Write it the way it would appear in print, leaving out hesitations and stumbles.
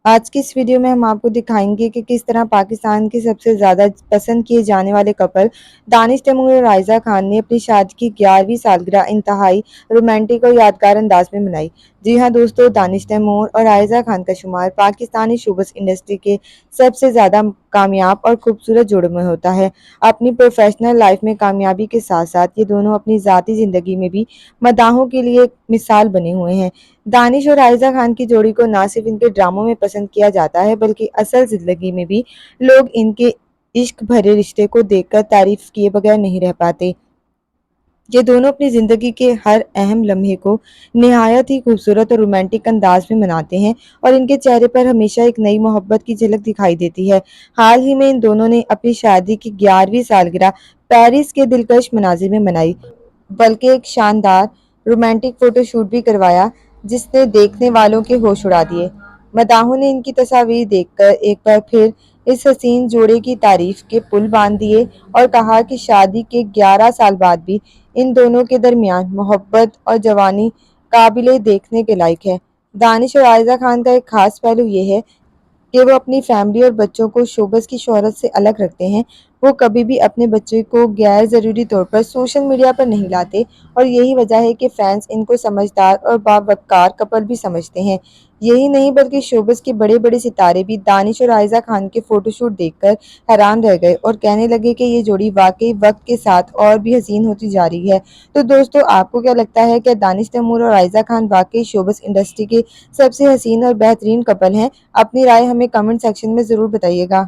आज की इस वीडियो में हम आपको दिखाएंगे कि किस तरह पाकिस्तान के सबसे ज़्यादा पसंद किए जाने वाले कपल दानिश तैमूर और आयजा खान ने अपनी शादी की 11वीं सालगिरह इंतहाई रोमांटिक और यादगार अंदाज में मनाई। जी हाँ दोस्तों, दानिश तैमूर और आयजा खान का शुमार पाकिस्तानी शोबिज़ इंडस्ट्री के सबसे ज़्यादा कामयाब और खूबसूरत जोड़ों में होता है। अपनी प्रोफेशनल लाइफ में कामयाबी के साथ साथ ये दोनों अपनी ज़ाती ज़िंदगी में भी मदाहों के लिए एक मिसाल बने हुए हैं। दानिश और आयजा खान की जोड़ी को ना सिर्फ इनके ड्रामों में पसंद किया जाता है बल्कि असल जिंदगी में भी लोग इनके इश्क भरे रिश्ते को देखकर तारीफ किए बगैर नहीं रह पाते। ये दोनों अपनी जिंदगी के हर अहम लम्हे को निहायत ही खूबसूरत और रोमांटिक अंदाज में मनाते हैं और इनके चेहरे पर हमेशा एक नई मोहब्बत की झलक दिखाई देती है। हाल ही में इन दोनों ने अपनी शादी की 11वीं सालगिरह पेरिस के दिलकश मनाजिर में मनाई, बल्कि एक शानदार रोमांटिक फोटोशूट भी करवाया जिसने देखने वालों के होश उड़ा दिए। मदाहों ने इनकी तस्वीर देखकर एक बार फिर इस हसीन जोड़े की तारीफ के पुल बांध दिए और कहा कि शादी के 11 साल बाद भी इन दोनों के दरमियान मोहब्बत और जवानी काबिले देखने के लायक है। दानिश और आयजा खान का एक खास पहलू ये है कि वो अपनी फैमिली और बच्चों को शोबस की शोहरत से अलग रखते हैं। वो कभी भी अपने बच्चे को गैर ज़रूरी तौर पर सोशल मीडिया पर नहीं लाते और यही वजह है कि फैंस इनको समझदार और बावकार कपल भी समझते हैं। यही नहीं बल्कि शोबस के बड़े बड़े सितारे भी दानिश और आयजा खान के फोटोशूट देखकर हैरान रह गए और कहने लगे कि ये जोड़ी वाकई वक्त के साथ और भी हसीन होती जा रही है। तो दोस्तों, आपको क्या लगता है, क्या दानिश तैमूर और आयजा खान वाकई शोबस इंडस्ट्री के सबसे हसीन और बेहतरीन कपल हैं? अपनी राय हमें कमेंट सेक्शन में ज़रूर बताइएगा।